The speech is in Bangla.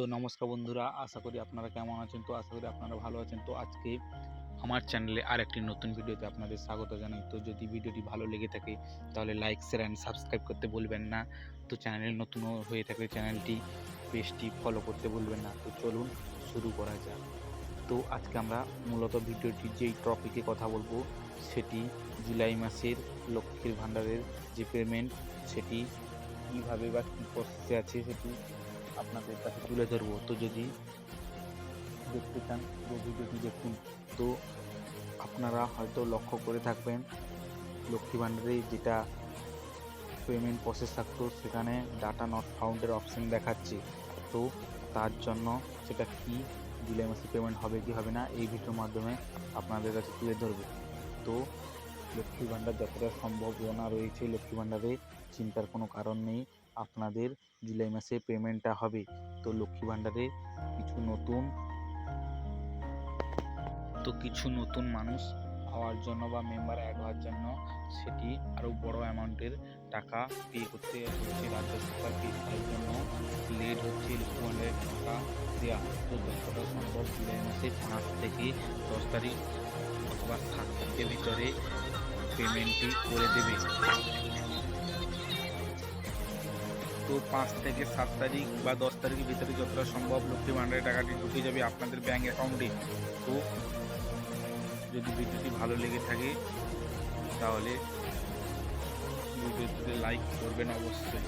তো নমস্কার বন্ধুরা, আশা করি আপনারা কেমন আছেন। তো আশা করি আপনারা ভালো আছেন। তো আজকে আমার চ্যানেলে আরেকটি নতুন ভিডিওতে আপনাদের স্বাগত জানাই। তো যদি ভিডিওটি ভালো লেগে থাকে তাহলে লাইক, শেয়ার অ্যান্ড সাবস্ক্রাইব করতে ভুলবেন না। তো চ্যানেল নতুন হয়ে থাকলে চ্যানেলটি পেজটি ফলো করতে ভুলবেন না। তো চলুন শুরু করা যাক। তো আজকে আমরা মূলত ভিডিওটি যেই টপিকে কথা বলবো সেটি জুলাই মাসের লক্ষ্মীর ভাণ্ডারের যে পেমেন্ট সেটি কীভাবে বা কী প্রসেসে আছে সেটি আপনাদের কাছে তুলে ধরবো। তো যদি দেখতে চান পুরো ভিডিওটি দেখুন। তো আপনারা হয়তো লক্ষ্য করে থাকবেন লক্ষ্মী ভাণ্ডারে যেটা পেমেন্ট প্রসেস থাকতো সেখানে ডাটা নট ফাউন্ডের অপশন দেখাচ্ছে। তো তার জন্য সেটা কি জুলাই মাসে পেমেন্ট হবে কি হবে না এই ভিডিওর মাধ্যমে আপনাদের কাছে তুলে ধরবো। তো লক্ষ্মী ভাণ্ডার যতটা সম্ভাবনা রয়েছে লক্ষ্মী ভাণ্ডারে চিন্তার কোনো কারণ নেই, আপনাদের জুলাই মাসে পেমেন্টটা হবে। তো লক্ষ্মী ভাণ্ডারে কিছু নতুন মানুষ হওয়ার জন্য বা মেম্বার অ্যাড হওয়ার জন্য সেটি আরও বড় অ্যামাউন্টের টাকা পে করতে হচ্ছে রাজ্য সরকার। তার জন্য লেট হচ্ছে লক্ষ্মী ভাণ্ডারের টাকা দেওয়া। তো যতটা সম্ভব জুলাই মাসে 5 থেকে 10 তারিখ অথবা 7 তারিখের ভিতরে পেমেন্টটি করে দেবে। তো 5 থেকে 7 তারিখ বা 10 তারিখের ভিতরে যতটা সম্ভব লক্ষ্মী ভাণ্ডারের টাকাটি ঢুকে যাবে আপনাদের ব্যাঙ্ক অ্যাকাউন্টে। তো যদি ভিডিওটি ভালো লেগে থাকে তাহলে ভিডিওটিতে লাইক করবেন অবশ্যই।